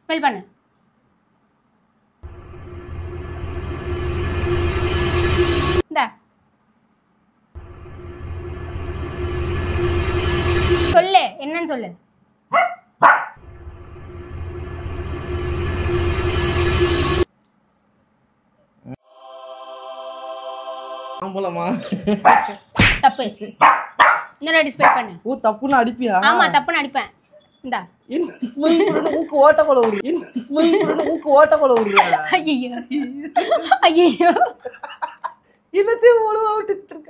Smell பண்ணு. இந்த சொல்லு, என்னன்னு சொல்லு. ஆம்பளமா தப்பு. இன்னொரு டிஸ்ப்ளே பண்ணு. ஓ தப்புன்னு அடிப்பியா? ஆமா தப்புன்னு அடிப்பேன். இந்தா என்ன ஸ்மைல் பண்ணு மூக்கு ஓட்ட போல ஊரு. என்ன ஸ்மைல் பண்ணு மூக்கு ஓட்ட போல ஊரு. ஐயோ ஐயோ என்னத்தையும் ஓடுவா விட்டுட்டு இருக்க.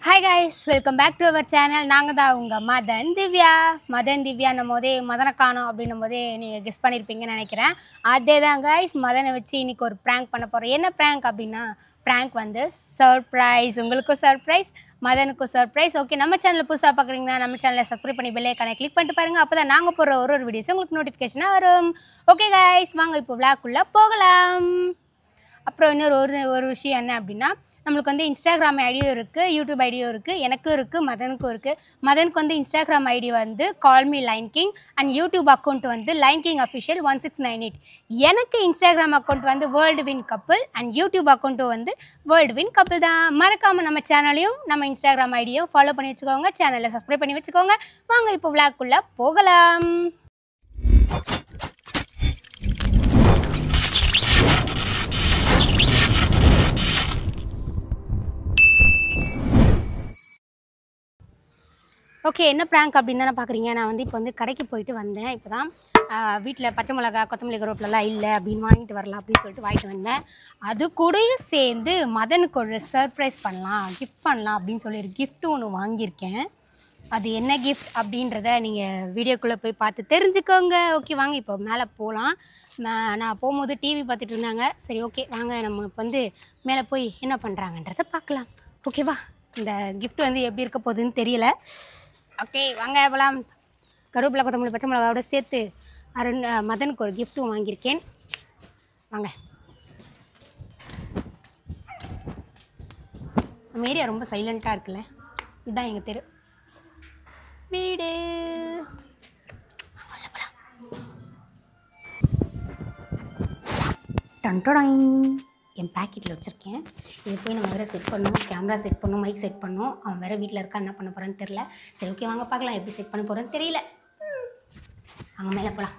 Hi guys, welcome back to our channel. நாங்கள் தான் உங்கள் மதன் திவ்யா. மதன் திவ்யான்னும் போதே மதனை காணோம் அப்படின்னும் போதே நீங்கள் கெஸ் பண்ணியிருப்பீங்கன்னு நினைக்கிறேன். அதே தான் கைஸ், மதனை வச்சு இன்றைக்கி ஒரு ப்ராங்க் பண்ண போகிறோம். என்ன ப்ராங்க் அப்படின்னா, ப்ராங்க் வந்து சர்ப்ரைஸ். உங்களுக்கும் சர்ப்ரைஸ், மதனுக்கும் சர்ப்ரைஸ். ஓகே, நம்ம சேனலில் புதுசாக பார்க்குறீங்கன்னா நம்ம சேனலை சப்ஸ்கிரைப் பண்ணி பெல் ஐகானை கிளிக் பண்ணிட்டு பாருங்கள். அப்போ தான் நாங்கள் போடுற ஒரு வீடியோஸ் உங்களுக்கு நோட்டிஃபிகேஷனாக வரும். ஓகே கைஸ், வாங்க இப்போ விளாக்குள்ளே போகலாம். அப்புறம் இன்னொரு ஒரு விஷயம் என்ன அப்படின்னா, நம்மளுக்கு வந்து இன்ஸ்டாகிராம் ஐடியும் இருக்குது, யூடியூப் ஐடியும் இருக்குது. எனக்கும் இருக்குது, மதனுக்கும் இருக்குது. மதனுக்கு வந்து இன்ஸ்டாகிராம் ஐடி வந்து call me line king and YouTube account வந்து லைன் கிங் அஃபிஷியல் 1698. எனக்கு இன்ஸ்டாகிராம் அக்கௌண்ட் வந்து world win couple and YouTube அக்கௌண்ட்டும் வந்து வேர்ல்டு வின் கப்பிள் தான். மறக்காமல் நம்ம சேனலையும் நம்ம இன்ஸ்டாகிராம் ஐடியும் ஃபாலோ பண்ணி வச்சுக்கோங்க, சேனலை சப்ஸ்கிரைப் பண்ணி வச்சுக்கோங்க. வாங்க இப்போ விளாக்குள்ளே போகலாம். ஓகே, என்ன ப்ராங்க் அப்படின்னு தானே பார்க்குறீங்க. நான் வந்து இப்போ வந்து கடைக்கு போயிட்டு வந்தேன். இப்போ தான் வீட்டில் பச்சை மிளகா கொத்தமல்லி கருவேப்பிலலாம் இல்லை அப்படின்னு வாங்கிட்டு வரலாம் அப்படின்னு சொல்லிட்டு வாங்கிட்டு வந்தேன். அது கூடயும் சேர்ந்து மதனுக்கு ஒரு சர்ப்ரைஸ் பண்ணலாம், கிஃப்ட் பண்ணலாம் அப்படின்னு சொல்லி ஒரு கிஃப்ட்டு ஒன்று வாங்கியிருக்கேன். அது என்ன கிஃப்ட் அப்படின்றத நீங்கள் வீடியோக்குள்ளே போய் பார்த்து தெரிஞ்சுக்கோங்க. ஓகே வாங்க இப்போ மேலே போகலாம். நான் போகும்போது டிவி பார்த்துட்டு இருந்தாங்க. சரி ஓகே வாங்க நம்ம இப்போ வந்து மேலே போய் என்ன பண்ணுறாங்கன்றதை பார்க்கலாம். ஓகேவா? இந்த கிஃப்ட் வந்து எப்படி இருக்க போகுதுன்னு தெரியல. ஓகே வாங்க போகலாம். கருவேப்பிலை கொத்தமல்லி பச்சை மிளகாவோட சேர்த்து மதனுக்கு ஒரு கிஃப்ட்டும் வாங்கியிருக்கேன். வாங்க. நம்ம ஏரியா ரொம்ப சைலண்ட்டாக இருக்குல்ல. இதுதான் எங்கள் தெரு வீடு. டன்டோடாங், என் பேக்கெட்டில் வச்சுருக்கேன். இதை போய் நம்ம வேறு செட் பண்ணணும், கேமரா செட் பண்ணணும், மைக் செட் பண்ணணும். அவன் வேறு வீட்டில் இருக்கா, என்ன பண்ண போகிறான்னு தெரில. சரி ஓகே வாங்க பார்க்கலாம் எப்படி செட் பண்ண போகிறேன்னு தெரியல. அங்கே மேலே போகலாம்.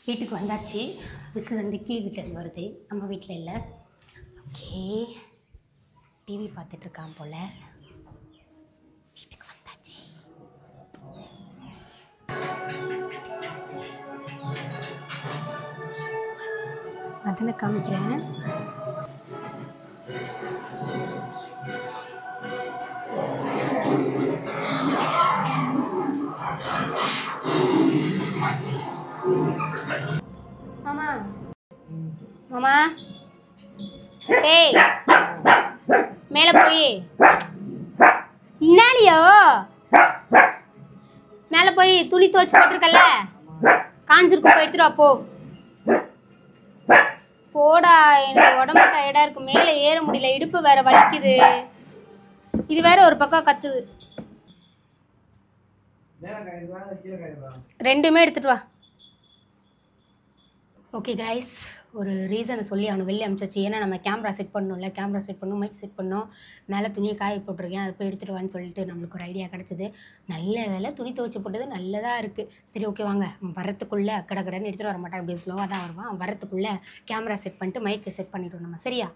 வீட்டுக்கு வந்தாச்சு. விசில் வந்து கீழ் வீட்டிலேருந்து வருது, நம்ம வீட்டில் இல்லை. ஓகே, டிவி பார்த்துட்ருக்கான் போல். வீட்டுக்கு வந்தாச்சு. அதில் காமிக்கிறேன். மாமா மாமா, ஏய் மேலே போய் இன்னாலியோ மேலே போய் துணி துவச்சி போட்டிருக்கல, காஞ்சிருக்கும், போய் எடுத்துட்டு வா போ. போடா, எனக்கு உடம்பு டயர்டாக இருக்கு, மேலே ஏற முடியல, இடுப்பு வேற வலிக்குது. இது வேற ஒரு பக்கம் கத்துது. ரெண்டுமே எடுத்துட்டு வா. ஓகே கைஸ், ஒரு ரீசனை சொல்லி அவனை வெளியே அனுப்பிச்சாச்சு. ஏன்னா நம்ம கேமரா செட் பண்ணணும்ல, கேமரா செட் பண்ணணும், மைக் செட் பண்ணணும். மேலே துணியை காய போட்டிருக்கேன், அதை போய் எடுத்துகிட்டு வான்னு சொல்லிட்டு நம்மளுக்கு ஒரு ஐடியா கிடச்சிது. நல்ல வேலை துணி துவச்சி போட்டது நல்லதாக இருக்குது. சரி ஓகே வாங்க, வரத்துக்குள்ளே கடைன்னு எடுத்துகிட்டு வர மாட்டான், இப்படி ஸ்லோவாக தான் வருவான். வரத்துக்குள்ளே கேமரா செட் பண்ணிட்டு மைக்கை செட் பண்ணிவிடுவோம் நம்ம. சரியா?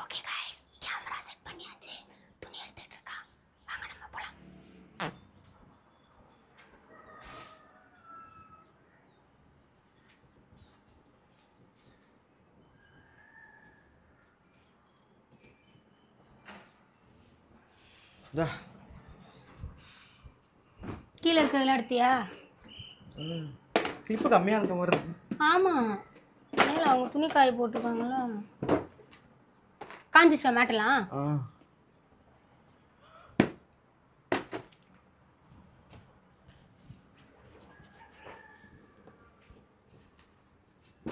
ஓகே கைஸ், கேமரா செட் பண்ணியாச்சு, துணி எடுத்துகிட்டு இருக்கா. வாங்க நம்ம போகலாம். கீழே இருக்கிறதெல்லாம் எடுத்தியா? கிளிப்பு கம்மியாக இருக்க மாதிரி இருக்கு. ஆமாம், மேலே அவங்க துணி காய போட்டிருக்காங்களா. காஞ்சிச்சா மேட்டெல்லாம்?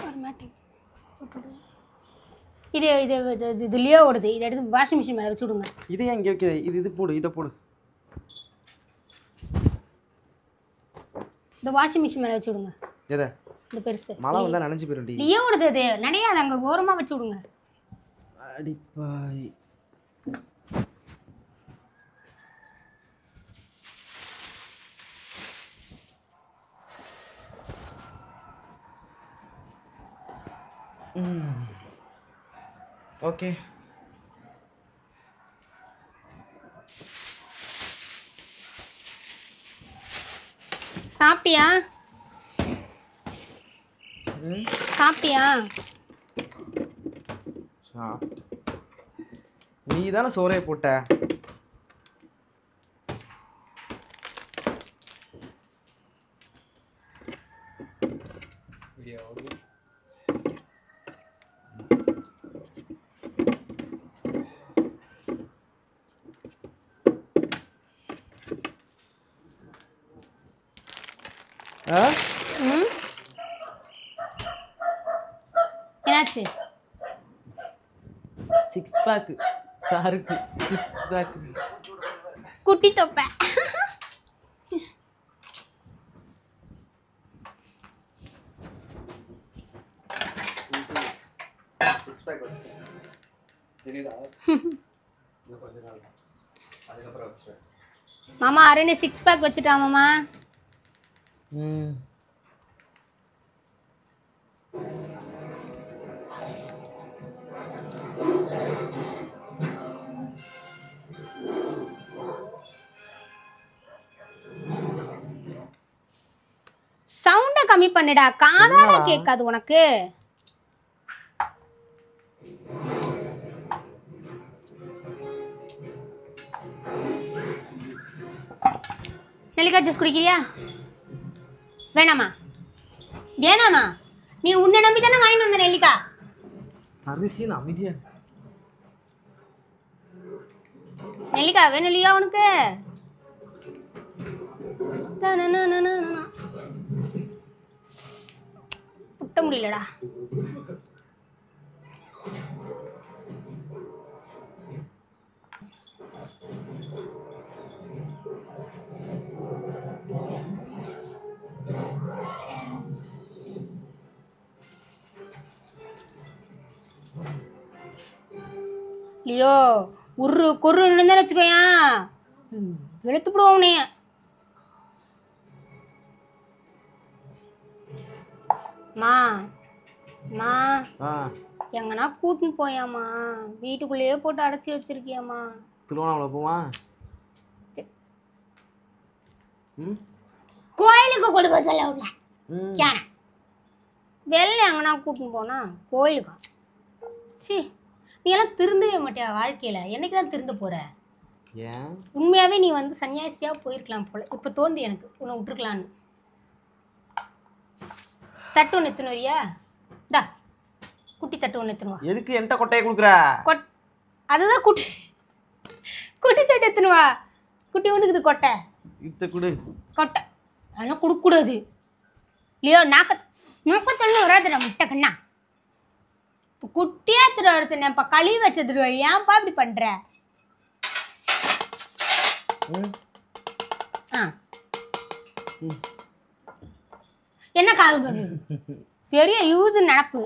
ஒரு மேட்டிங் இது இது இது இதுலேயே ஓடுது. இதை எடுத்து வாஷிங் மிஷின் மேலே வச்சு விடுங்க. இது ஏன் இங்கே வைக்கிற? இது போடு, இதை போடு. இந்த வாஷிங் மிஷின் மேலே வச்சு விடுங்க. எதை? இந்த பெருசு மழை வந்தால் நனைஞ்சு போயிடும். லியோ ஓடுது. அது நினையாது, அங்கே ஓரமாக வச்சு விடுங்க. அடிப்பாய். ஓகே. சாப்பிட்டியா? சாப்பிட்டியா? நீ தானே சோறே போட்ட. என்னாச்சு? 6 பேக் சாருக்கு 6 பேக் குட்டி தொப்பை. மாமா அருண் 6 பேக் வச்சுட்டான் மாமா. சவுண்ட கம்மி பண்ணுடா, காதால கேட்காது உனக்கு. நெல்லிக்காய் ஜூஸ் குடிக்கிறியா? வேணாமா? வேணாமா? நீ உன்னை நம்பி தானே வாங்கி வந்த நெல்லிக்காய். சர்வீஸின் அமைதியா. நெல்லிக்காய் வேணும் இல்லையா உனக்கு? முட்ட முடியலடா. லியோ உரு குருன்னு தான் வச்சுக்கோயா, வெளுத்து விடுவோம் உன்னைய. மா மா எங்கன்னா கூட்டின்னு போயாமா? வீட்டுக்குள்ளேயே போட்டு அடைச்சி வச்சிருக்கியாமா? திருவண்ணாமலை போமா? கோயிலுக்கு கொண்டு போக சொல்ல உள்ள கேன வெளில எங்கன்னா கூட்டின்னு போனா கோயிலுக்கா? சி, நீ எல்லாம் திருந்தவே மாட்டியா வாழ்க்கையில? என்னைக்கு தான் திருந்த போற? ஏன்? உண்மையாவே நீ வந்து சன்னியாசியா போயிருக்கலாம் போல. இப்ப தோண்டி எனக்கு உன்னை விட்டுருக்கலான்னு. தட்டு ஒன்று எத்துன்னு வரியா? டா குட்டி தட்டு ஒன்று எத்துனுவா. எதுக்கு என்கிட்ட கொட்டையை கொடுக்குற? அதுதான் குட்டி குட்டி தட்டு எத்துனுவா. குட்டி ஒன்றுக்குது கொட்டை. இத்த குடு. கொட்டை அதெல்லாம் கொடுக்கக்கூடாது இல்லையோ. 41 வராதுடா முட்டை கண்ணா. குட்டியா திரு எடுத்துனேன். இப்போ கழுவி வச்சது ஏன்ப்பா இப்படி பண்ற? என்ன காது பெரிய யூது நடப்பு.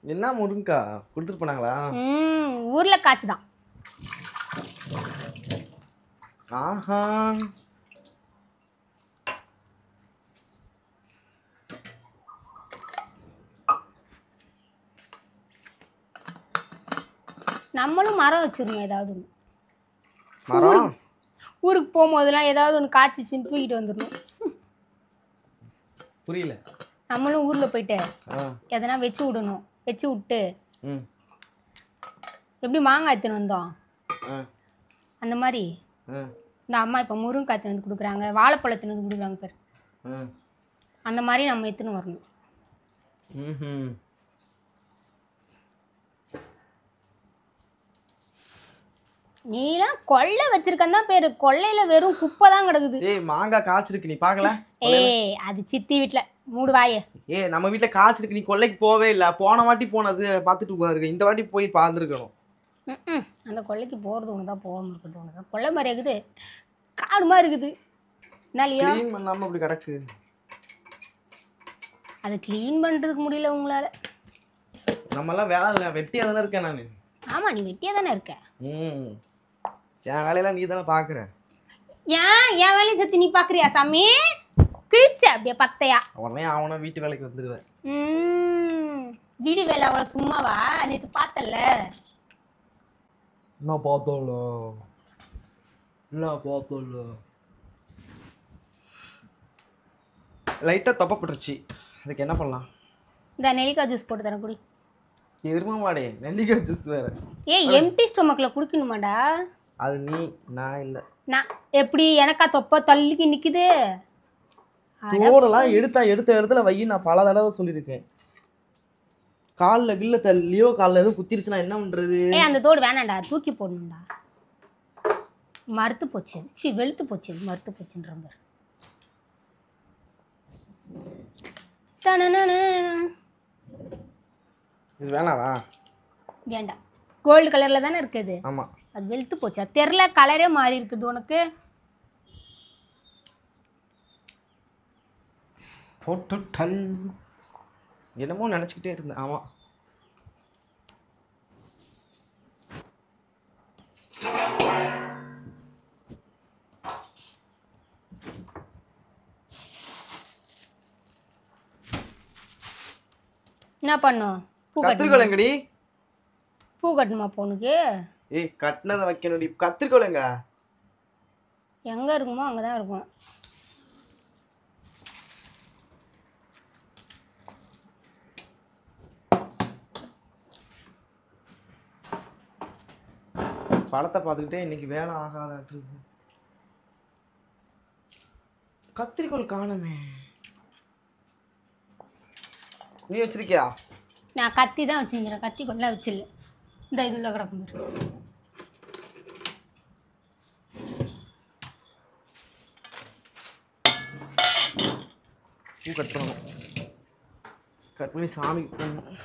என்ன முருங்கா கொடுத்துட்டு போனாங்களா? ஊர்ல காய்ச்சுதான். ஆஹா, நம்மளும் மரம் வச்சிருந்தோம். ஏதாவது மரம் ஊருக்கு போகும்போதெல்லாம் ஏதாவது ஒன்று காய்ச்சிச்சின்னு தூக்கிட்டு வந்துடணும். புரியல. நம்மளும் ஊர்ல போயிட்டு எதனா வச்சு விடணும். வச்சு விட்டு எப்படி மாங்காய் எடுத்துன்னு வந்தோம் அந்த மாதிரி இந்த அம்மா இப்போ முருங்கைக்காய் எடுத்துன்னு வந்து கொடுக்குறாங்க, வாழைப்பழத்துன்னு வந்து கொடுக்குறாங்க பேர். அந்த மாதிரி நம்ம எடுத்துன்னு வரணும். நீலாம் கொள்ளை வச்சிருக்கன்னு தான் பேரு. கொள்ளையில வெறும் குப்பை தான் கிடக்குது. ஏய் மாங்காய் காய்ச்சிருக்கு, நீ பார்க்கல? ஏய் அது சித்தி வீட்ல. மூடு வாயே. ஏய் நம்ம வீட்டுல காய்ச்சிருக்கு, நீ கொள்ளைக்கு போவே இல்லை. போன வாட்டி போனது பார்த்துட்டு உட்காந்துருக்கு, இந்த வாட்டி போய் பார்த்துருக்கணும். அந்த கொள்ளைக்கு போகிறது ஒன்று தான், போகாமல் இருக்கிறது ஒன்று தான். கொள்ளை மாதிரி இருக்குது, காடு மாதிரி இருக்குது. என்னாலையோ க்ளீன் பண்ணாமல் அப்படி கிடக்கு. அதை க்ளீன் பண்ணுறதுக்கு முடியல உங்களால். நம்மலாம் வேலை இல்லை, வெட்டியாக தானே இருக்கேன் நான். ஆமாம், நீ வெட்டியாக தானே இருக்க. என் வேலையெல்லாம் நீ தானே பார்க்குற. ஏன் என் வேலையை சத்தி நீ பார்க்குறியா சாமி? கிழிச்ச அப்படியே பத்தையா. உடனே அவனை வீட்டு வேலைக்கு வந்துடுவேன். வீடு வேலை அவ்வளோ சும்மாவா? நேற்று பார்த்தல. என்ன பார்த்தோம்ல, லைட்டாக தொப்பப்பட்டுருச்சு. அதுக்கு என்ன பண்ணலாம்? இந்த நெல்லிக்காய் ஜூஸ் போட்டு தரேன், குடி. எருமா மாடே, நெல்லிக்காய் ஜூஸ் வேற. ஏய் எம்டி ஸ்டொமக்கில் குடிக்கணுமாடா? அது நீ, நான் இல்லை. நான் எப்படி எனக்கா தொப்பை தள்ளிக்கு நிற்குது? தோடெல்லாம் எடுத்த இடத்துல வை. நான் பல தடவை சொல்லியிருக்கேன். காலில் கில்ல தள்ளியோ காலில் எதுவும் குத்திருச்சுன்னா என்ன பண்ணுறது? ஏய் அந்த தோடு வேணாண்டா, தூக்கி போடணும்டா. மறுத்து போச்சு, வெளுத்து போச்சு, மறுத்து போச்சுன்ற. இது வேணாவா? வேண்டாம். கோல்டு கலரில் தானே இருக்குது. ஆமாம், அது வெளுத்து போச்சு. அது தெரில, கலரே மாறி இருக்குது உனக்கு. போட்டு டன் என்னமோ நினச்சிக்கிட்டே இருந்தேன். ஆமாம், என்ன பண்ணும்? கத்திரிக்கோளங்கடி. பூ கட்டணுமா பொண்ணுக்கு? ஏய் கட்டினதை வைக்கணும்டி. கத்திரிக்கோளங்க எங்கே இருக்குமோ அங்கே தான் இருக்கும். படத்தை பார்த்துக்கிட்டே இன்னைக்கு வேலை ஆகாதாட்டு. கத்திரிக்கோள் காணுமே. நீ வச்சிருக்கியா? நான் கத்தி தான் வச்சுக்கிறேன், கத்தி கொண்டெலாம் வச்சிடல. இந்த இதில் கிடக்கும். பூ கட்டுறோம், கட் பண்ணி சாமி போடணும்.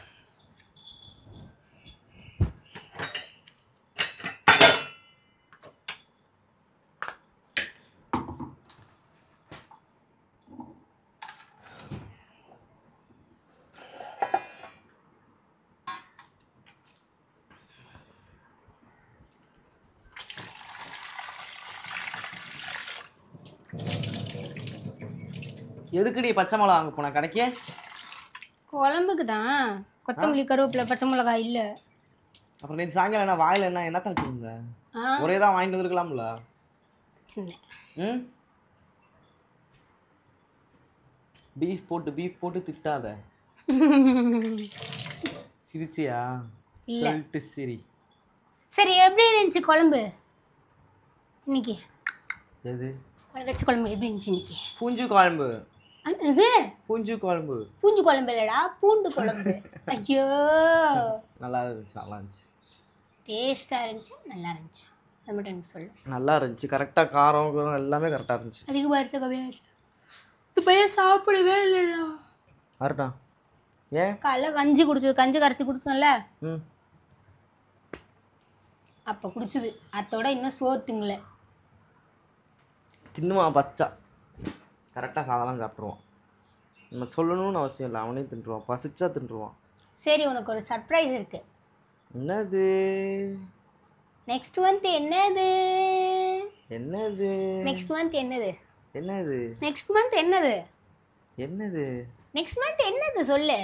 எதுக்குடி பச்சை மிளகா வாங்க போன கடைக்கு? குழம்புக்கு தான். கொத்தமல்லி, கருவேப்பிலை, பச்சை மிளகாய் இல்லை. அப்புறம் நேற்று சாயங்காலம் என்ன வாயில் என்னத்த வச்சுருந்த? ஒரே தான் வாங்கிட்டு வந்துருக்கலாம்ல. பீஃப் போட்டு திட்டாத. சிரிச்சியா? சொல்லிட்டு சரி. சரி, எப்படி இருந்துச்சு குழம்பு இன்னைக்கு? எது வச்ச குழம்பு எப்படி இருந்துச்சு இன்னைக்கு? பூஞ்சு குழம்பு. இது பூஞ்சு குழம்பு. பூஞ்சு குழம்பு இல்லடா, பூண்டு குழம்பு. ஐயோ நல்லா இருந்துச்சு. டேஸ்டா இருந்துச்சு, நல்லா இருந்துச்சு. அது மட்டும் எனக்கு சொல்லு. நல்லா இருந்துச்சு, கரெக்டாக காரம் எல்லாமே கரெக்டாக இருந்துச்சு. அதிக பரிசு கம்மியாச்சு. இது பையன் சாப்பிடவே இல்லைடா. அருணா ஏன்? காலைல கஞ்சி குடிச்சது, கஞ்சி கரைச்சி குடிச்சோம்ல, அப்போ குடிச்சது. அதோட இன்னும் சோறு திங்கல. தின்னுவான் பசிச்சா. கரெக்டாக சாதம்லாம் சாப்பிட்ருவான். நம்ம சொல்லணும்னு அவசியம் இல்லை, அவனே தின்றுவான். பசிச்சா தின்றுவான். சரி, உனக்கு ஒரு சர்ப்ரைஸ் இருக்கு. என்னது? நெக்ஸ்ட் மந்த் என்னது? என்னது? நெக்ஸ்ட் மந்த் என்னது? என்னது? நெக்ஸ்ட் மந்த் என்னது? என்னது? நெக்ஸ்ட் மந்த் என்னது சொல்லு.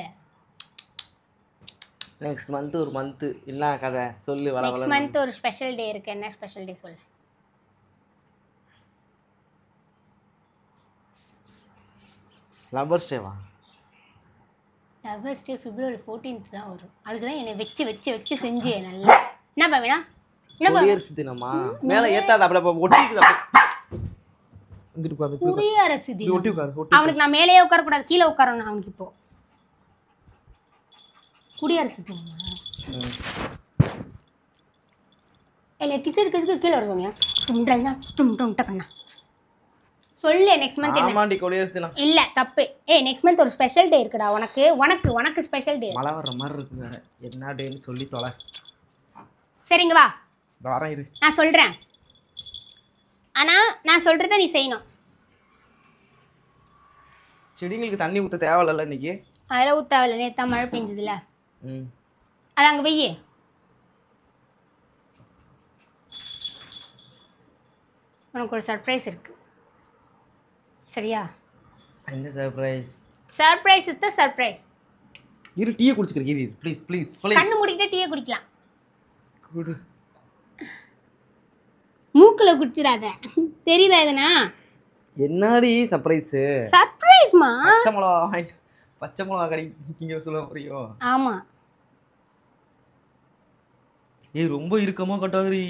நெக்ஸ்ட் மந்த் ஒரு மந்த் என்ன கதை சொல்லு. நெக்ஸ்ட் மந்த் ஒரு ஸ்பெஷல் டே இருக்கு. என்ன ஸ்பெஷல் டே சொல்லு. லவ்வர்ஸ் டேவா? லவ்வர்ஸ் டே February 14th தான் வரும். அதுக்கு தான் என்னை வச்சு செஞ்சு நல்லா. என்ன பாவினா? என்ன குடியரசு தினமா? மேலே ஏத்தாத, அப்படியே ஒட்டிக்குது. இங்கிட்டு உட்காந்து குடியரசு தினம் ஒட்டி உட்காரு. அவனுக்கு நான் மேலேயே உட்காரக்கூடாது, கீழே உட்காரணும் அவனுக்கு. இப்போ குடியரசு தினமா? இல்லை கிசு கீழே வர சொன்னியா துண்டா டும் டக்குண்ணா சொல்லு நெக்ஸ்ட் மந்த் என்ன ஆமாண்டி கொடியரசுலாம் இல்ல தப்பு நெக்ஸ்ட் மந்த் ஒரு ஸ்பெஷல் டே இருக்குடா உனக்கு ஸ்பெஷல் டே மழை வர்ற மாதிரி இருக்கு வேற என்ன டேன்னு சொல்லி தொலை சரிங்க வா வரேன் இரு நான் சொல்றேன் ஆனா நான் சொல்றத நீ செய்யணும் செடிங்களுக்கு தண்ணி ஊத்த தேவையில்ல இன்னைக்கு அதெல்லாம் ஊத்தாவில்ல நேத்தா மழை பெஞ்சதுல அது அங்க வெய்யே உனக்கு ஒரு சர்ப்ரைஸ் இருக்கு சரியா என்ன surprise surprise is the surprise இரு டீயை குடிச்சுக்கிறேன் இரு ப்ளீஸ் ப்ளீஸ் ப்ளீஸ் கண்ணு மூடிக்கிட்டே டீயை குடிக்கலாம் குடு மூக்குல குடிச்சிடாத தெரியுதா எதுனா என்னடி சர்ப்ரைஸ் சர்ப்ரைஸ்மா பச்சை மிளகா கடிங்க சொல்ல புரியோ ஆமா ஏய் ரொம்ப இறுக்கமா கட்டாதடி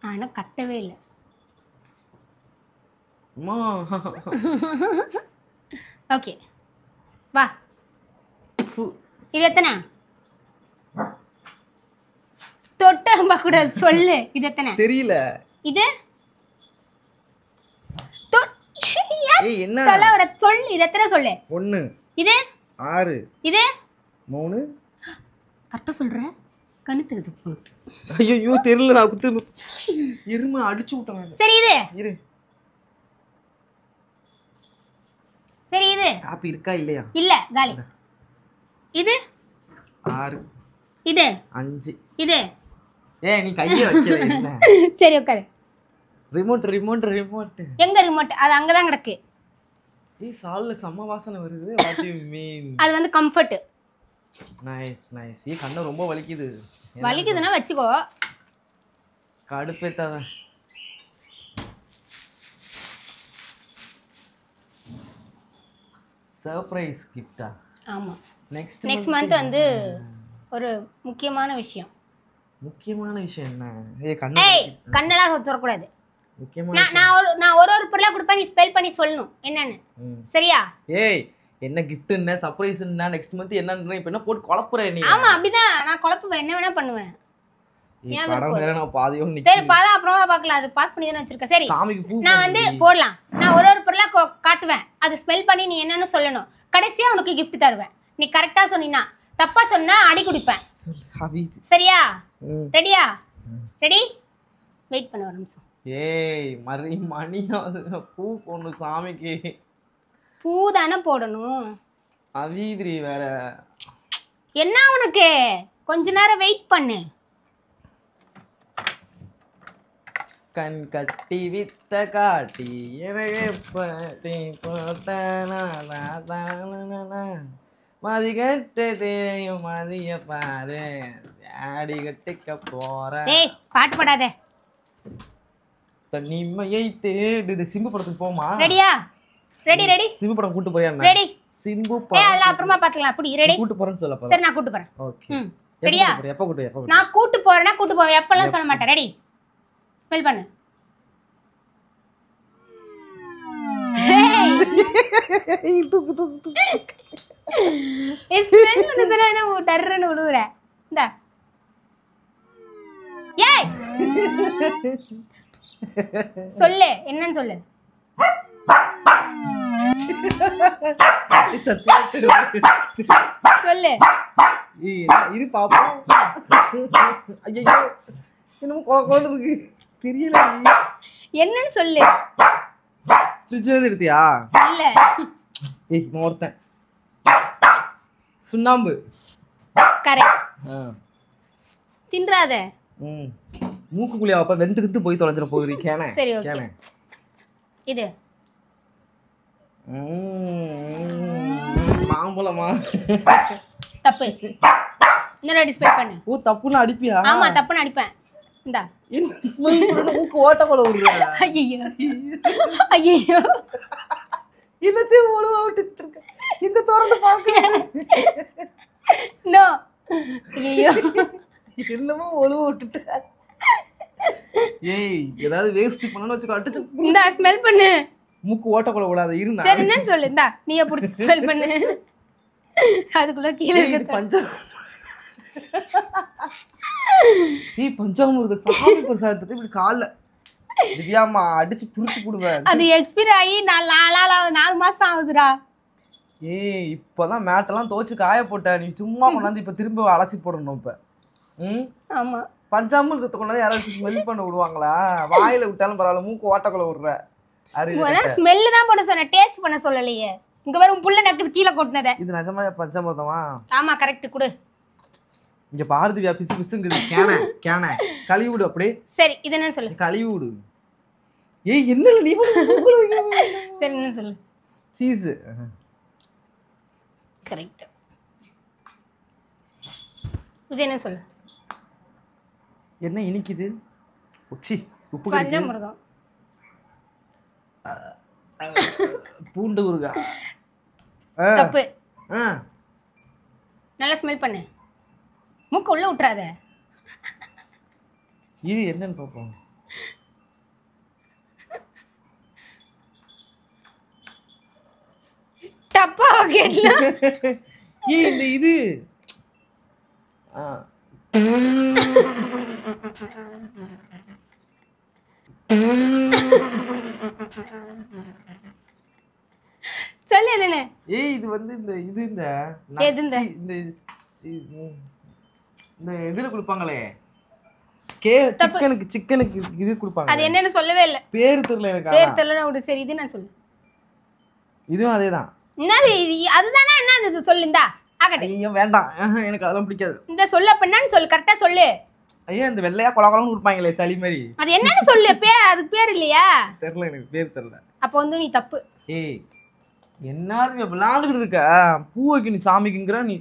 ஆனா கட்டவே இல்லை அம்மா ஓகே வா இது எத்தனை தொட்டு அம்பா கூட சொல்லு இது எத்தனை தெரியல இது ஏய் என்ன தலைவர சொல்லு இது எத்தனை சொல்லு 1 இது 6 இது 3 கரெக்டா சொல்ற கணுத்துது போட்டு ஐயோ தெரியல நான் குத்து இரும அடிச்சு விட்டேன் சரி இது இரு சரி இது காப்பி இருக்கா இல்லையா இல்ல காலி இது 6 இது 5 இது ஏய் நீ கையை வைக்கல என்ன சரி உட்காரு ரிமோட் எங்க ரிமோட் அது அங்கதான் கிடக்கு ஏய் சால்ல செம்ம வாசனை வருது வாட் யூ மீன் அது வந்து கம்ஃபர்ட் நைஸ் ஏ கண்ணு ரொம்ப வலிக்குதுன்னா வச்சுக்கோ கடுப்பேத்தாத சர்ப்ரைஸ் கிஃப்டா ஆமா நெக்ஸ்ட் மந்த் வந்து ஒரு முக்கியமான விஷயம் என்ன கண்ணு கண்ணெல்லாம் திறக்கூடாது முக்கியமான நான் ஒரு பொருளா கொடுப்பேன் நீ ஸ்பெல் பண்ணி சொல்லணும் என்னன்னு சரியா ஏய் என்ன gift என்ன சர்ப்ரைஸ் என்ன நெக்ஸ்ட் மந்த் என்னன்ற இப்ப என்ன போட்டு குழப்புற நீ ஆமா அப்படிதான் நான் குழப்புவேன் என்ன வேணா பண்ணுவேன் ஏன் படம் வேற நான் பாதியோ நிக்க சரி பாதா அப்புறமா பார்க்கலாம் அது பாஸ் பண்ணி தான வச்சிருக்க சரி சாமிக்கு பூ நான் வந்து போடலாம் நான் ஒரு பொருளா காட்டுவேன் அது ஸ்பெல் பண்ணி நீ என்னன்னு சொல்லணும் கடைசியா உனக்கு gift தருவேன் நீ கரெக்டா சொன்னீனா தப்பா சொன்னா அடி குடிப்பேன் சரியா ரெடியா ரெடி வெயிட் பண்ண ஒரு நிமிஷம் ஏய் மணியாவது பூ போடணும் சாமிக்கு பூ தானே போடணும் அவீதிரி வேற என்ன உனக்கு கொஞ்ச நேரம் வெயிட் பண்ணு கண் கட்டி வித்த காட்டி எனக்கு மதி கட்டு தேயும் மதிய பாரு ஆடி கட்டிக்க போற ஏய் பாட்டு பாடாத தனிமையை தேடுது சிம்பு படத்துக்கு போமா ரெடியா ரெடி சிம்பு படம் கூட்டு போறியா ரெடி சிம்பு படம் அதெல்லாம் அப்புறமா பாத்துக்கலாம் அப்படி ரெடி கூட்டு போறேன்னு சொல்லப்பா சரி நான் கூட்டு போறேன் ஓகே ரெடியா எப்ப கூட்டு நான் கூட்டு போறேன்னா கூட்டு போவேன் எப்பலாம் சொல்ல மாட்டேன் ரெடி ஸ்மெல் பண்ணு தூக்கு ஸ்மெல் பண்ணு சொன்னா என்ன டர்றன்னு விழுவுற இந்தா ஏய் சொல்லு என்னன்னு சொல்லு சொல்லு இரு பாப்போம் ஐயோ என்னமோ கோல இருக்கு தெரியல என்னன்னு சொல்லு ஃப்ரிட்ஜ் வந்து எடுத்தியா இல்ல ஏய் மோர்த்தன் சுண்ணாம்பு கரெக்ட் தின்றாத மூக்கு குழியா அப்ப வெந்து போய் தொலைஞ்சிர போகுது கேனே சரி ஓகே இது மாம்பழமா தப்பு இன்னொரு டிஸ்ப்ளே பண்ணு ஓ தப்புன்னு அடிப்பியா ஆமா தப்புன்னு அடிப்பேன் இந்தா என்ன ஸ்மெல் பண்ணு மூக்கு ஓட்ட போல விடுற ஐயோ ஐயோ என்னத்தையும் ஒழுவா விட்டுட்டு இருக்க எங்க திறந்து பாக்க நோ ஐயோ என்னமோ ஒழுவா விட்டுட்ட ஏய் ஏதாவது வேஸ்ட் பண்ணனும் வச்சுக்கோ அடிச்சு இந்தா ஸ்மெல் பண்ணு மூக்கு ஓட்ட போல விடாத இருங்க சரி என்ன சொல்லு இந்தா நீயே புடிச்சு ஸ்மெல் பண்ணு அதுக்குள்ள கீழ இது இருக்கு பஞ்ச ஏய் பஞ்சாமிர்த சாமி பிரசாதத்தை இப்படி கால்ல திவ்யாம்மா அடிச்சு புடிச்சு போடுவேன். அது எக்ஸ்பைரி ஆகி 4 மாசம் ஆகுதுடா. ஏய் இப்பதான் மேட்டெல்லாம் துவைச்சு காய போட்ட, நீ சும்மா கொண்டாந்து இப்ப திரும்ப அலசி போடணும் இப்ப. ஆமா பஞ்சாமிர்தத்தை கொண்டாந்து யாராச்சும் ஸ்மெல் பண்ண விடுவாங்களா? வாயில விட்டாலும் பரவாயில்ல, மூக்கு ஓட்டக்குள்ள விடுற. ஸ்மெல் தான் போட சொன்ன, டேஸ்ட் பண்ண சொல்லலையே. இங்க வரும் புள்ள நக்குது கீழே கொட்டினத. இது நிஜமா பஞ்சாமிர்தமா? ஆமா கரெக்ட் குடு. இங்க பாரு திவ்யா, பிசு பிசுங்குது. கேன கழுவி விடு அப்படியே. சரி இது என்ன சொல்லு? கழுவி விடு. ஏய் என்ன நீ சரி என்ன சொல்லு? சீஸ். கரெக்ட். இது என்ன சொல்லு? என்ன இனிக்குது? உச்சி உப்பு பஞ்சாமிர்தம். பூண்டு ஊறுகா. தப்பு. நல்லா ஸ்மெல் பண்ணு, மூக்கு உள்ள விட்டுறாத. இது என்னன்னு பார்ப்போம். தப்பா கேட்ல. ஏய் இந்த இது சொல்லு என்ன? ஏய் இது வந்து இந்த இது இந்த எது இந்த இந்த இதுல கொடுப்பாங்களே சிக்கனுக்கு இது கொடுப்பாங்க. அது என்னன்னு சொல்லவே இல்ல. பேர் தெரியல எனக்கு. பேர் தெரியல விடு. சரி இது நான் சொல்லு. இதுவும் அதேதான். என்னது அதுதானே? என்ன இது சொல்லு? இந்தா ஆகட்டே. ஐயோ வேண்டாம், எனக்கு அதெல்லாம் பிடிக்காது. இந்த சொல்லு அப்ப என்னன்னு சொல்லு, கரெக்டா சொல்லு. ஐயா இந்த வெள்ளையா கொலகொலன்னு கொடுப்பாங்களே சளி மாதிரி, அது என்னன்னு சொல்லு. அதுக்கு பேர் இல்லையா? தெரியல, எனக்கு பேர் தெரியல. அப்ப வந்து நீ தப்பு. ஏய் என்னது விளையாண்டுக்கிட்டு இருக்க? பூ வைக்க நீ சாமிக்குங்கிற நீ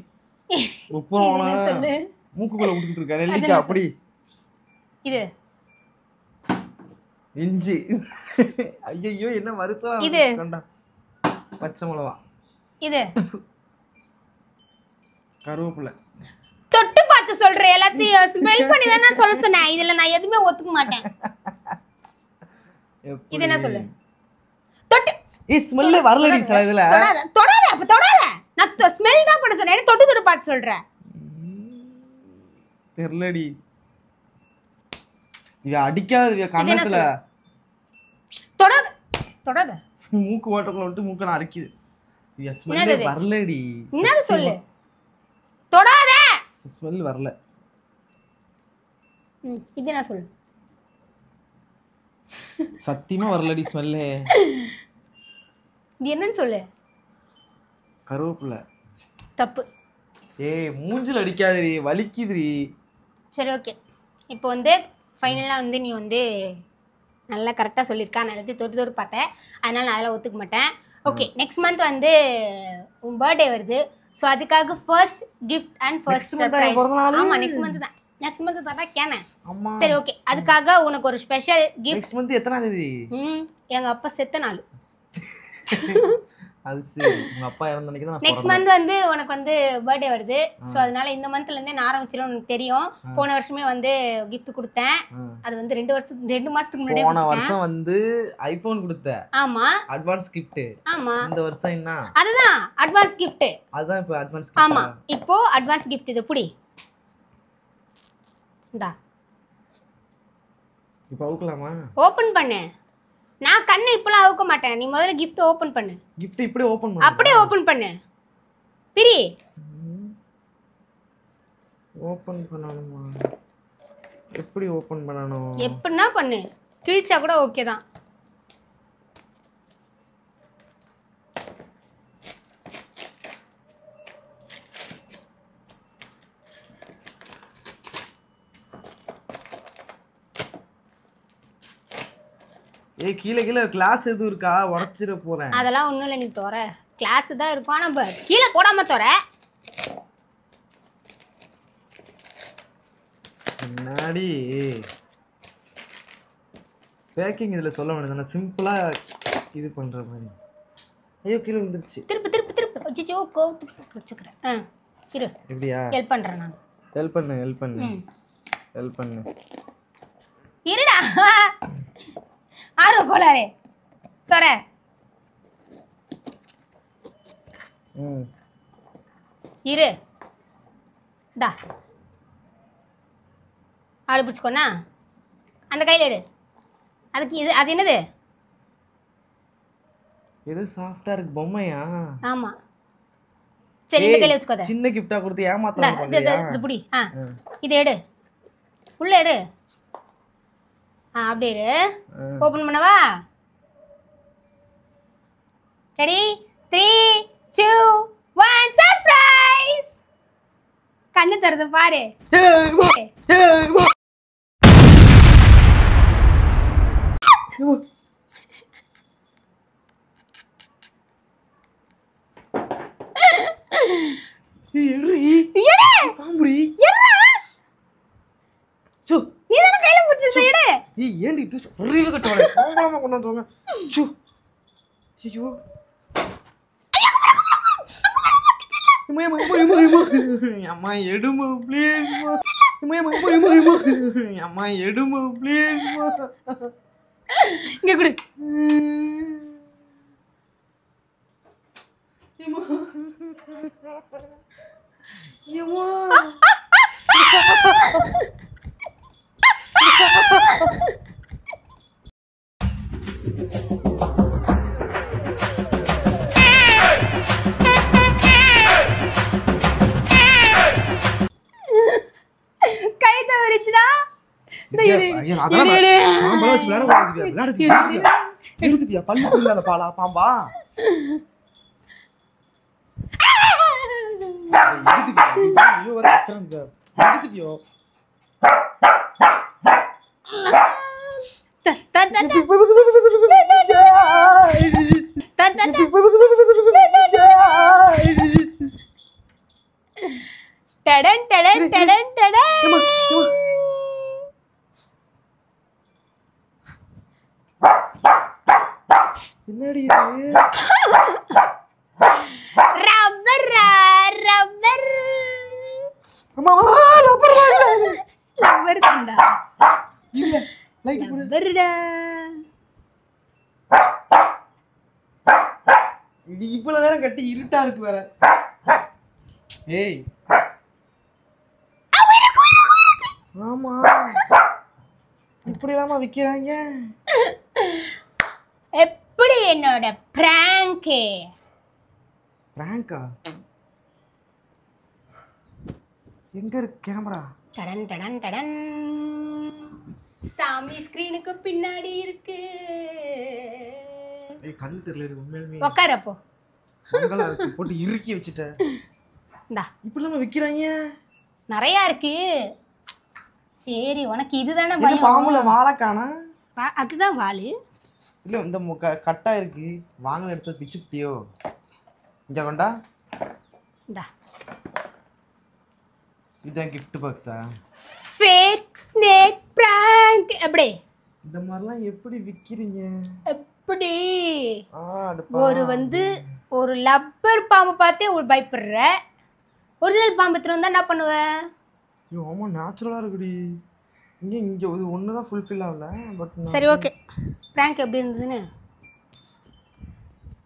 சொல்லு. மூக்குக்குள்ள விட்டுக்கிட்டு இருக்க நெல்லிக்காய் அப்படி. இது இஞ்சி. ஐயோ என்ன வருஷம். இது பச்சை மிளகா. இது கருவேப்பிலை. தொட்டு பார்த்து சொல்றேன், எல்லாத்தையும் ஸ்மெல் பண்ணி தான் நான் சொல்ல சொன்னேன். இதுல நான் எதுவுமே ஒத்துக்க மாட்டேன். இது என்ன சொல்லு? தொட்டு. ஏய் ஸ்மெல்லே வரலடி சார் இதுல. தொடாத அப்ப தொடாத. நான் ஸ்மெல் தான் பண்ண சொன்னேன், தொட்டு தொட்டு பார்த்து சொல்றேன். தெரியலடி. இவ அடிக்காத கண்ணத்துல. தொடாத தொடாத. மூக்கு ஓட்டக்குள்ள விட்டு மூக்க நான் அரிக்குது. இவ ஸ்மெல்லே வரலடி. என்ன சொல்லு? தொடாத. ஸ்மெல் வரல. இது என்ன சொல்லு? சத்தியமா வரலடி ஸ்மெல்லே. இது என்னன்னு சொல்லு? கருவேப்பிலை. தப்பு. ஏய் மூஞ்சில அடிக்காதடி, வலிக்குதுடி. சரி ஓகே. இப்போ வந்து ஃபைனலாக வந்து நீ வந்து நல்லா கரெக்டாக சொல்லியிருக்கா. நான் எல்லாத்தையும் தொட்டு தொட்டு பார்த்தேன், அதனால் நான் அதெல்லாம் ஒத்துக்க மாட்டேன். ஓகே நெக்ஸ்ட் மந்த் வந்து உன் பர்த்டே வருது. ஸோ அதுக்காக first gift and first surprise. ஆமாம் நெக்ஸ்ட் மந்த் தான். நெக்ஸ்ட் மந்த் பார்த்தா கேனே. சரி ஓகே, அதுக்காக உனக்கு ஒரு ஸ்பெஷல் கிஃப்ட். நெக்ஸ்ட் மந்த் எத்தனை தேதி? எங்கள் அப்பா செத்த நாள். அது சரி, உங்க அப்பா இறந்த அன்னைக்கு தான். நெக்ஸ்ட் மந்த் வந்து உனக்கு வந்து பர்த்டே வருது. ஸோ அதனால இந்த மந்த்ல இருந்தே நான் ஆரம்பிச்சிடும். உனக்கு தெரியும், போன வருஷமே வந்து கிஃப்ட் கொடுத்தேன். அது வந்து 2 மாசத்துக்கு முன்னாடி. போன வருஷம் வந்து ஐபோன் கொடுத்தேன். ஆமா அட்வான்ஸ் கிஃப்ட். ஆமா இந்த வருஷம் என்ன? அதுதான் அட்வான்ஸ் கிஃப்ட். அதான் இப்போ அட்வான்ஸ் கிஃப்ட். ஆமா இப்போ அட்வான்ஸ் கிஃப்ட். இது புடி. இந்தா இப்போ அவுக்கலாமா? ஓபன் பண்ணு. நான் கண்ணை இப்பலாம் அவுக்க மாட்டேன். நீ முதல்ல கிஃப்ட் ஓபன் பண்ணு. கிஃப்ட் இப்படியே ஓபன் பண்ணு. அப்படியே ஓபன் பண்ணு. பிரி. ஓபன் பண்ணணுமா? எப்படி ஓபன் பண்ணணும்? எப்படின்னா பண்ணு, கிழிச்சா கூட ஓகே தான். ஏய் கீழே கிளாஸ் எதுவும் இருக்கா? உடைச்சிட போறேன். அதெல்லாம் ஒண்ணும் இல்லை, நீ தோற கிளாஸ் தான் இருக்கும். ஆனா கீழே போடாம தோற. முன்னாடி பேக்கிங் இதுல சொல்ல வேண்டியது, நான் சிம்பிளா இது பண்ற மாதிரி. ஐயோ கீழே விழுந்துருச்சு. திருப்பு அச்சோ கோத்து வச்சுக்கிறேன். இரு எப்படியா? ஹெல்ப் பண்றேன் நான். ஹெல்ப் பண்ணு. இருடா ஆரோ கோளாரே தோற. இரு டா ஆளு பிடிச்சிக்கோண்ணா. அந்த கையில் எடு. அதுக்கு இது அது என்னது? எது சாஃப்டா இருக்கு பொம்மையா? ஆமா. சரி இந்த கையில் வச்சுக்கோ. சின்ன கிஃப்டா கொடுத்து ஏமாத்தலாம் பாக்கறியா? இது புடி. இது எடு. உள்ள எடு. அப்படியே எடு. ஓபன் பண்ணவா? Ready 3 2 1 surprise. கண்ணு தரது பாரு. அம்மா எடுமா ப்ளீஸ். அம்மா எடுமா ப்ளீஸ். இங்க குடு. கை தவறிச்சுடா. பாம்பா டடன் டடன் டடன் டடன். என்னடி ரப்பர் ரப்பர். அம்மா ரப்பர் ரப்பர் கண்டா இல்ல லைட் போடு. ரப்பர்டா. இது இவ்வளவு நேரம் கட்டி இருட்டா இருக்கு வேற. ஏய் ஆமா இப்படி இல்லாம விக்கிறாங்க. எப்படி என்னோட பிராங்க்? பிராங்கா? எங்க இருக்கு கேமரா? டடன் டடன் டடன். சாமி ஸ்கிரீனுக்கு பின்னாடி இருக்கு. ஏய் கண்ணு தெரியல உண்மையிலே. உட்காரு அப்போ. மங்களா இருக்கு போட்டு இறுக்கி வச்சிட்ட. இந்தா இப்படி இல்லாம விக்கிறாங்க. நிறைய இருக்கு. சரி உனக்கு இதுதானே இது பயம். பாம்புல வாழை காணா? அதுதான் வாளு. இல்ல இந்த கட்டா இருக்கு. வாங்க எடுத்து பிச்சுட்டியோ. இங்க கொண்டா. இந்தா இதான் gift பாக்ஸா? Fake snake prank. எப்படி இந்த மாதிரிலாம் எப்படி விக்கிறீங்க? எப்படி ஒரு ஒரு லப்பர் பாம்பை பார்த்தே ஒரு பயப்படுற. ஒரிஜினல் பாம்பு எடுத்துட்டு வந்தா என்ன பண்ணுவ? ஐயோ ஆமா நேச்சுரலா இருக்குடி. இங்க இது ஒன்று தான் ஃபுல்ஃபில் ஆகல. பட் சரி ஓகே. பிராங்க் எப்படி இருந்ததுன்னு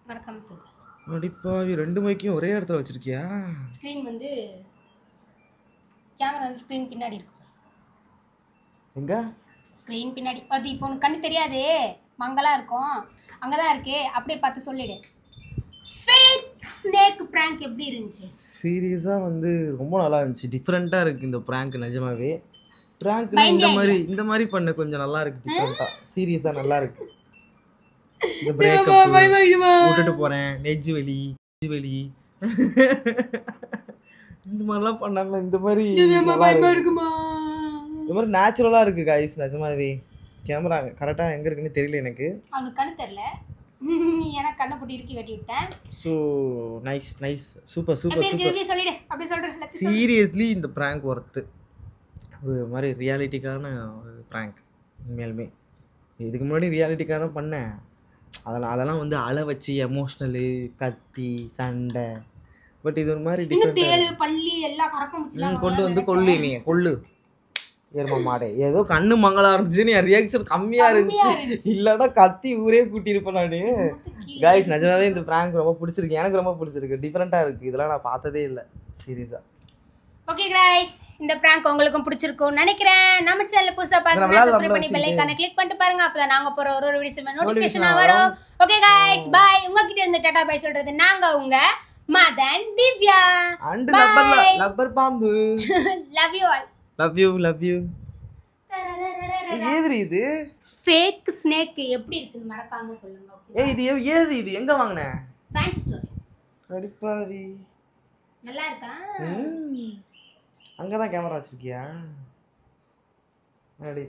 மறக்காம சொல்லு. அடிப்பாவி ரெண்டு மைக்கையும் ஒரே இடத்துல வச்சிருக்கியா? ஸ்க்ரீன் கேமரா ஸ்க்ரீன் பின்னாடி இருக்கு. எங்க? ஸ்க்ரீன் பின்னாடி. அது இப்போ உனக்கு கண்ணு தெரியாதே, மங்கலா இருக்கும். அங்கே தான் இருக்கு. அப்படியே பார்த்து சொல்லிடு. ஃபேஸ் ஸ்னேக் பிராங்க் எப்படி இருந்துச்சு? சீரியஸாக ரொம்ப நல்லா இருந்துச்சு. டிஃப்ரெண்ட்டாக இருக்குது இந்த ப்ராங்க். நிஜமாவே ப்ராங்க்னா இந்த மாதிரி பண்ண கொஞ்சம் நல்லா இருக்கு. டிஃப்ரெண்ட்டாக சீரியஸாக நல்லா இருக்கு. இந்த பிரேக்கப் விட்டுட்டு போகிறேன், நெஞ்சு வலி இந்த மாதிரிலாம் பண்ணாம இந்த மாதிரி இருக்குமா? இந்த மாதிரி நேச்சுரலாக இருக்குது காய்ஸ். நிஜமாவே கேமரா கரெக்டாக எங்கே இருக்குன்னு தெரியல எனக்கு. அவனுக்கு கண்ணு தெரியல, எனக்கு கண்ணை போட்டு இறுக்கி கட்டி விட்டேன். So nice super. சொல்லிடு. அப்படி சொல்கிறேன். சீரியஸ்லி இந்த ப்ராங்க் ஒர்த்து. ஒரு மாதிரி ரியாலிட்டிக்கான ஒரு ப்ராங்க். உண்மையாலுமே இதுக்கு முன்னாடி ரியாலிட்டிக்காக தான் பண்ணேன். அதெல்லாம் அழ வச்சு எமோஷ்னலு, கத்தி, சண்டை. பட் இது ஒரு மாதிரி கொள்ளு ஏர்மா மாடே. ஏதோ கண்ணு மங்களா இருந்துச்சுன்னு என் ரியாக்ஷன் கம்மியா இருந்துச்சு. இல்லைன்னா கத்தி ஊரே கூட்டியிருப்பேன் நான். கைஸ் நிஜமாவே இந்த ப்ராங்க் ரொம்ப பிடிச்சிருக்கு. எனக்கு ரொம்ப பிடிச்சிருக்கு. டிஃப்ரெண்ட்டாக இருக்குது. இதெல்லாம் நான் பார்த்ததே இல்லை சீரியஸாக. ஓகே गाइस இந்த prank உங்களுக்கும் பிடிச்சிருக்கும்னு நினைக்கிறேன். நம்ம சேனலை புதுசா பார்த்தீங்கன்னா சப்ஸ்கிரைப் பண்ணி பெல் ஐகானை கிளிக் பண்ணிட்டு பாருங்க. அப்பதான் நாங்க போற ஒரு வீடியோஸ் நோட்டிஃபிகேஷனா வரும். Okay guys bye. உங்ககிட்ட இருந்து டாடா பை சொல்றது நாங்க உங்க மதன் திவ்யா அண்ட் லப்பர் பாம்பு. Love you all. Love you. ஏதுரி இது ஃபேக் ஸ்னேக் எப்படி இருக்குன்னு மறக்காம சொல்லுங்க. ஏது இது எங்க வாங்குன? Fancy store. அடிப்பாவி. நல்லா இருக்கா? அங்கதான் கேமரா வச்சிருக்கியா? அடி